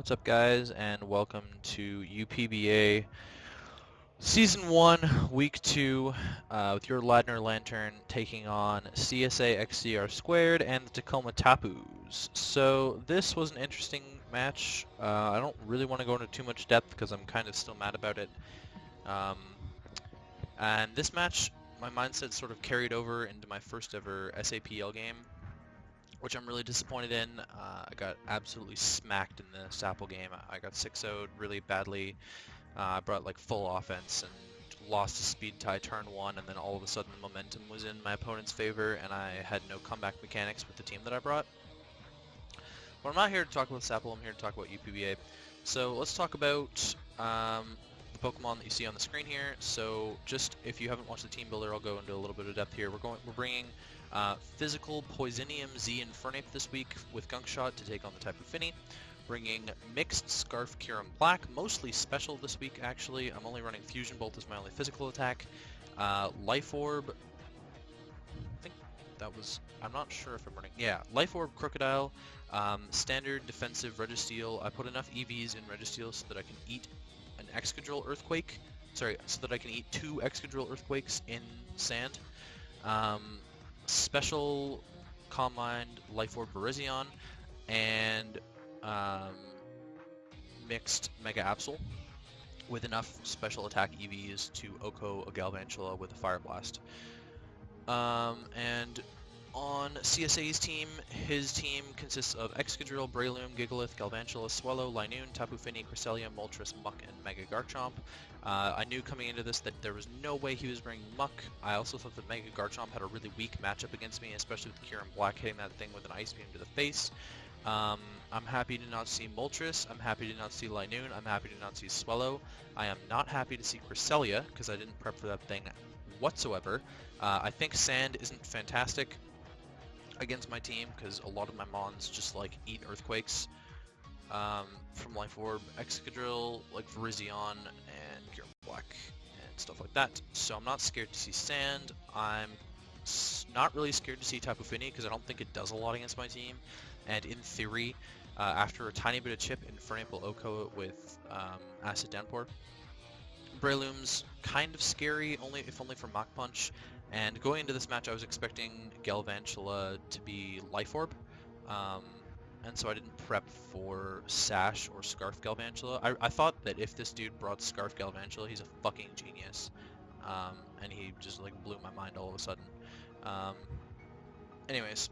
What's up, guys, and welcome to UPBA Season 1, Week 2, with your Ladner Lantern taking on CSA XCR Squared and the Tacoma Tapus. So this was an interesting match. I don't really want to go into too much depth because I'm kind of still mad about it. Um, and this match, my mindset sort of carried over into my first ever SAPL game, which I'm really disappointed in. I got absolutely smacked in the Sapple game. I got 6-0'd really badly. I brought like full offense and lost a speed tie turn 1, and then all of a sudden the momentum was in my opponent's favor, and I had no comeback mechanics with the team that I brought. But I'm not here to talk about Sapple, I'm here to talk about UPBA. So let's talk about the Pokemon that you see on the screen here. So just if you haven't watched the team builder, I'll go into a little bit of depth here. We're bringing Physical Poisonium Z Infernape this week with Gunk Shot to take on the Tapu Fini. Bringing Mixed Scarf Kyurem Black, mostly special this week actually. I'm only running Fusion Bolt as my only physical attack. Life Orb, I think that was, I'm not sure if I'm running, yeah, Life Orb Crocodile, standard defensive Registeel. I put enough EVs in Registeel so that I can eat an Excadrill Earthquake, so that I can eat 2 Excadrill Earthquakes in sand. Special Calm Mind, Life Orb Virizion, and mixed Mega Absol with enough special attack EVs to OHKO a Galvantula with a Fire Blast. And on CSA's team, his team consists of Excadrill, Breloom, Gigalith, Galvantula, Swellow, Linoone, Tapu Fini, Cresselia, Moltres, Muck, and Mega Garchomp. I knew coming into this that there was no way he was bringing Muck. I also thought that Mega Garchomp had a really weak matchup against me, especially with Kyurem Black hitting that thing with an Ice Beam to the face. I'm happy to not see Moltres, I'm happy to not see Linoone, I'm happy to not see Swellow. I am not happy to see Cresselia, because I didn't prep for that thing whatsoever. I think Sand isn't fantastic against my team, because a lot of my Mons just like eat Earthquakes from Life Orb, Excadrill, like Virizion, and Kyurem Black, and stuff like that. So I'm not scared to see Sand. I'm not really scared to see Tapu Fini, because I don't think it does a lot against my team. And in theory, after a tiny bit of chip, Infernape will OHKO it with Acid Downpour. Breloom's kind of scary, if only for Mach Punch. And going into this match, I was expecting Galvantula to be Life Orb. And so I didn't prep for Sash or Scarf Galvantula. I thought that if this dude brought Scarf Galvantula, he's a fucking genius. And he just like blew my mind all of a sudden. Anyways,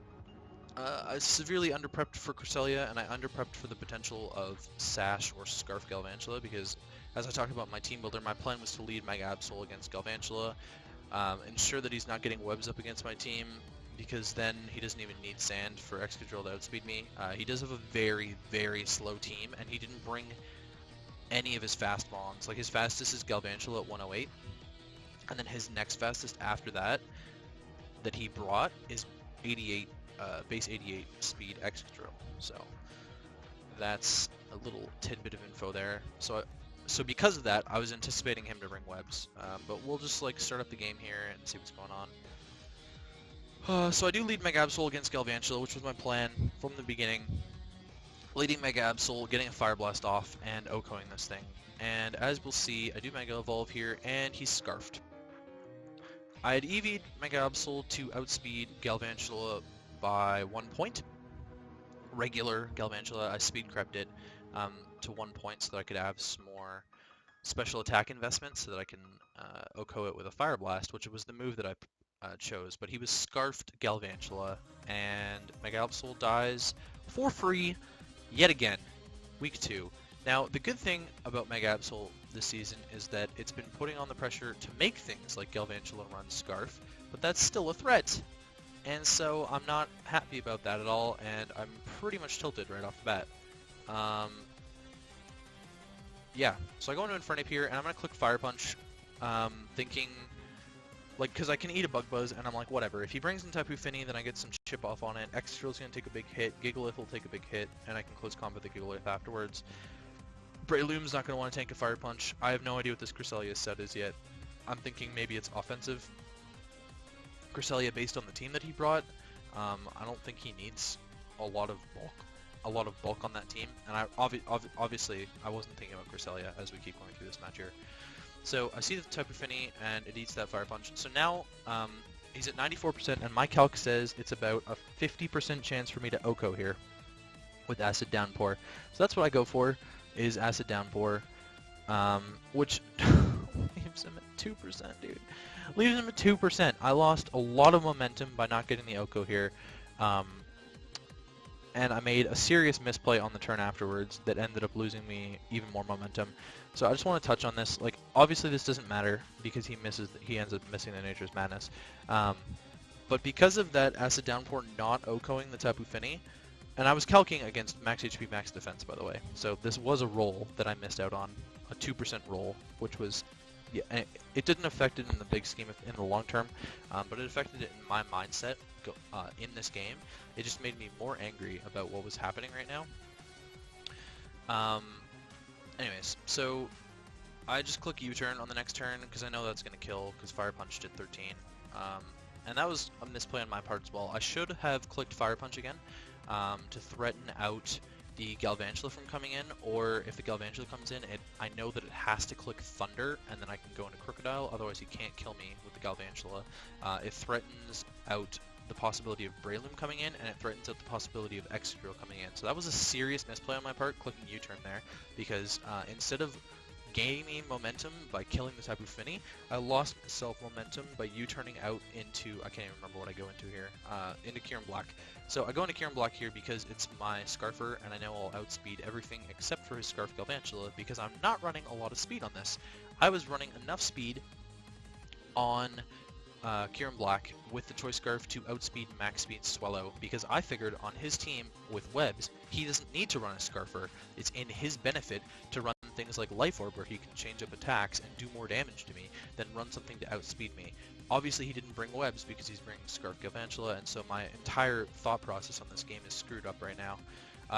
I severely underprepped for Cresselia, and I underprepped for the potential of Sash or Scarf Galvantula, because as I talked about my team builder, my plan was to lead Mega Absol against Galvantula, ensure that he's not getting webs up against my team, because then he doesn't even need Sand for Excadrill to outspeed me. He does have a very, very slow team, and he didn't bring any of his fast Mons. Like, his fastest is Galvantula at 108, and then his next fastest after that he brought is 88. Base 88 speed Excadrill. So that's a little tidbit of info there. So because of that, I was anticipating him to bring webs. But we'll just like start up the game here and see what's going on. So I do lead Mega Absol against Galvantula, which was my plan from the beginning. Leading Mega Absol, getting a Fire Blast off, and OHKOing this thing. And as we'll see, I do Mega Evolve here, and he's Scarfed. I had EV'd Mega Absol to outspeed Galvantula by 1 point. Regular Galvantula, I speed crept it to 1 point so that I could have some more special attack investments so that I can OHKO it with a Fire Blast, which was the move that I chose. But he was Scarfed Galvantula, and Mega Absol dies for free yet again, week 2. Now, the good thing about Mega Absol this season is that it's been putting on the pressure to make things like Galvantula run Scarf, but that's still a threat. And so I'm not happy about that at all, and I'm pretty much tilted right off the bat. Yeah, so I go into Infernape here, and I'm going to click Fire Punch, thinking, like, because I can eat a Bug Buzz, and I'm like, whatever. If he brings in Tapu Fini, then I get some chip off on it. Excadrill's going to take a big hit, Gigalith will take a big hit, and I can close combat the Gigalith afterwards. Breloom's not going to want to tank a Fire Punch. I have no idea what this Cresselia set is yet. I'm thinking maybe it's offensive. Cresselia based on the team that he brought. I don't think he needs a lot of bulk a lot of bulk on that team, and obviously I wasn't thinking about Cresselia as we keep going through this match here. So I see the Tapu Fini, and it eats that Fire Punch. So now he's at 94%, and my calc says it's about a 50% chance for me to OHKO here with Acid Downpour. So that's what I go for, is Acid Downpour, which leaves him at 2%, dude. Leaves him at 2%. I lost a lot of momentum by not getting the OHKO here. And I made a serious misplay on the turn afterwards that ended up losing me even more momentum. So I just want to touch on this. Like, obviously this doesn't matter because he ends up missing the Nature's Madness. But because of that Acid Downpour not OHKOing the Tapu Fini, and I was calcing against max HP, max defense, by the way. So this was a roll that I missed out on, a 2% roll, which was, yeah, it didn't affect it in the big scheme in the long term, but it affected it in my mindset in this game. It just made me more angry about what was happening right now. Anyways, so I just click U-turn on the next turn because I know that's going to kill because Fire Punch did 13. And that was a misplay on my part as well. I should have clicked Fire Punch again to threaten out the Galvantula from coming in, or if the Galvantula comes in, I know that it has to click Thunder, and then I can go into Crocodile, otherwise he can't kill me with the Galvantula. It threatens out the possibility of Breloom coming in, and it threatens out the possibility of Excadrill coming in. So that was a serious misplay on my part, clicking U-turn there, because instead of gaining me momentum by killing the Tapu Fini, I lost myself momentum by U-turning out into, I can't even remember what I go into here, into Kyurem Black. So I go into Kyurem Black here because it's my Scarfer, and I know I'll outspeed everything except for his Scarf Galvantula, because I'm not running a lot of speed on this. I was running enough speed on Kyurem Black with the Choice Scarf to outspeed max speed Swellow, because I figured on his team with webs, he doesn't need to run a Scarfer. It's in his benefit to run things like Life Orb, where he can change up attacks and do more damage to me, than run something to outspeed me. Obviously he didn't bring webs because he's bringing Scarf Galvantula, and so my entire thought process on this game is screwed up right now.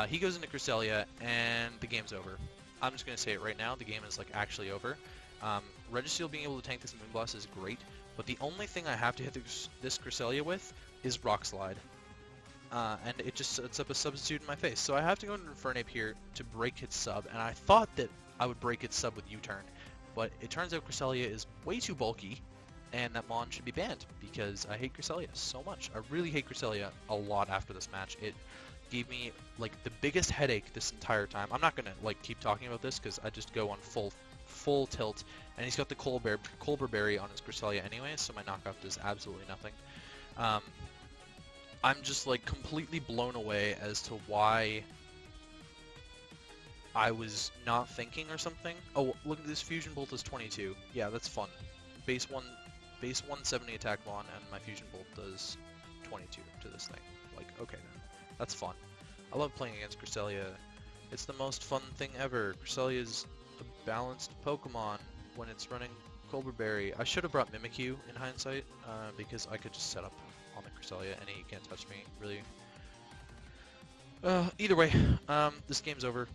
He goes into Cresselia, and the game's over. I'm just going to say it right now, the game is like actually over. Registeel being able to tank this Moonblast is great, but the only thing I have to hit this Cresselia with is Rock Slide. And it just sets up a substitute in my face. So I have to go into Infernape here to break its sub, and I thought that I would break its sub with U-turn, but it turns out Cresselia is way too bulky, and that Mon should be banned, because I hate Cresselia so much. I really hate Cresselia a lot after this match. It gave me like the biggest headache this entire time. I'm not gonna like keep talking about this because I just go on full tilt, and he's got the Colbur Berry on his Cresselia anyway, so my knockoff does absolutely nothing. I'm just like completely blown away as to why I was not thinking or something. Oh, look at this, Fusion Bolt is 22. Yeah, that's fun. Base 170 attack Mon, and my Fusion Bolt does 22 to this thing. Like, okay then. That's fun. I love playing against Cresselia. It's the most fun thing ever. Cresselia is a balanced Pokemon when it's running Colbur Berry. I should have brought Mimikyu in hindsight, because I could just set up on the Cresselia and he can't touch me, really. Either way, this game's over.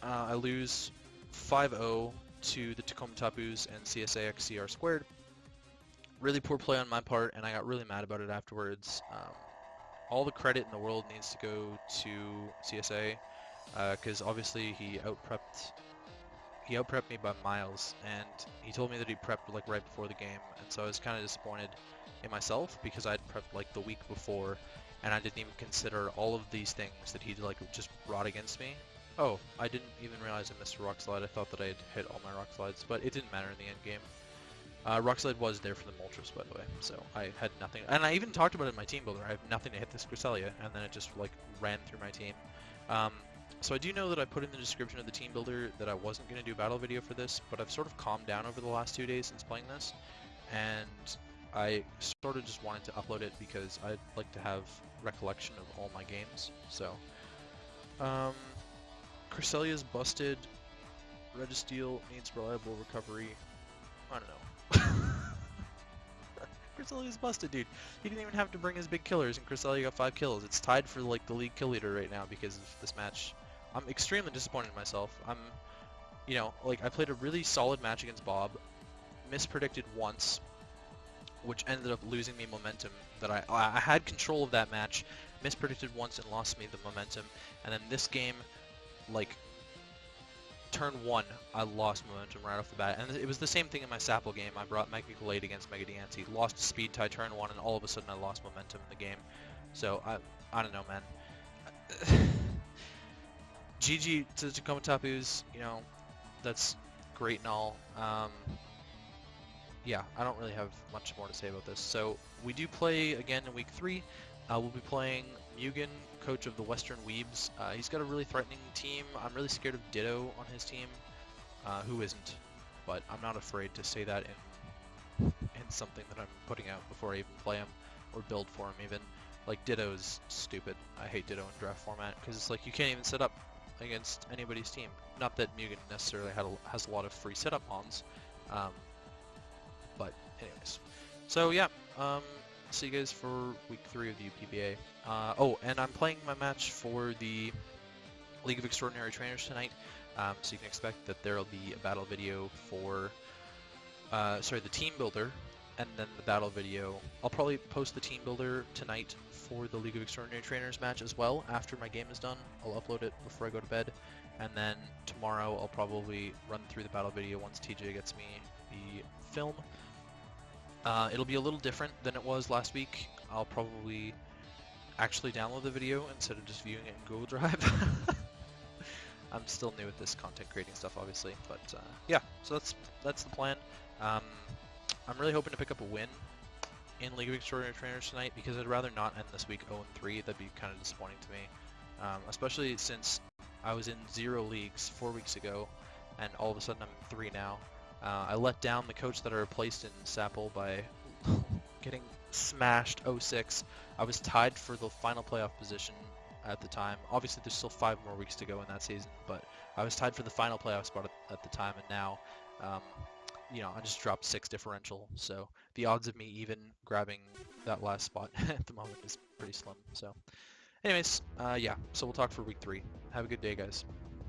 I lose 5-0 to the Tacoma Tapus and CSAX CR squared. Really poor play on my part, and I got really mad about it afterwards. All the credit in the world needs to go to CSA, because obviously he outprepped me by miles, and he told me that he prepped like right before the game, and so I was kind of disappointed in myself because I'd prepped like the week before, and I didn't even consider all of these things that he like just brought against me. Oh, I didn't even realize I missed a Rock Slide. I thought that I had hit all my Rock Slides, but it didn't matter in the end game. Rock Slide was there for the Moltres, by the way, so I had nothing. And I even talked about it in my team builder. I have nothing to hit this Cresselia, and then it just like ran through my team. So I do know that I put in the description of the team builder that I wasn't going to do a battle video for this, but I've sort of calmed down over the last 2 days since playing this, and I sort of just wanted to upload it because I'd like to have recollection of all my games. So, Cresselia's busted. Registeel needs reliable recovery. I don't know. Cresselia's busted, dude. He didn't even have to bring his big killers, and Cresselia got 5 kills. It's tied for like the league kill leader right now because of this match. I'm extremely disappointed in myself. You know, like I played a really solid match against Bob, mispredicted once, which ended up losing me momentum. That I had control of that match, mispredicted once and lost me the momentum. And then this game, like, turn 1, I lost momentum right off the bat. And it was the same thing in my Sapple game. I brought Mega Gallade against Mega Diancie, lost a speed tie turn 1, and all of a sudden I lost momentum in the game. So, I don't know, man. GG to Komatapus, you know, that's great and all. Yeah, I don't really have much more to say about this. So we do play again in week 3. We'll be playing Mugen, coach of the Western Weebs. He's got a really threatening team. I'm really scared of Ditto on his team. Who isn't? But I'm not afraid to say that in something that I'm putting out before I even play him or build for him even. Like, Ditto's stupid. I hate Ditto in draft format because it's like you can't even set up against anybody's team. Not that Mugen necessarily has a lot of free setup mons, but anyways. So yeah, see you guys for week 3 of the UPBA. Oh, and I'm playing my match for the League of Extraordinary Trainers tonight, so you can expect that there will be a battle video for, sorry, the team builder, and then the battle video. I'll probably post the team builder tonight for the League of Extraordinary Trainers match as well. After my game is done, I'll upload it before I go to bed, and then tomorrow I'll probably run through the battle video once TJ gets me the film. It'll be a little different than it was last week. I'll probably actually download the video instead of just viewing it in Google Drive. I'm still new at this content creating stuff, obviously, but yeah, so that's the plan. I'm really hoping to pick up a win in League of Extraordinary Trainers tonight because I'd rather not end this week 0-3. That'd be kind of disappointing to me, especially since I was in 0 leagues 4 weeks ago, and all of a sudden I'm in 3 now. I let down the coach that I replaced in Sapple by getting smashed 0-6. I was tied for the final playoff position at the time. Obviously, there's still 5 more weeks to go in that season, but I was tied for the final playoff spot at the time, and now, you know, I just dropped 6 differential, so the odds of me even grabbing that last spot at the moment is pretty slim. So, anyways, yeah, so we'll talk for week 3. Have a good day, guys.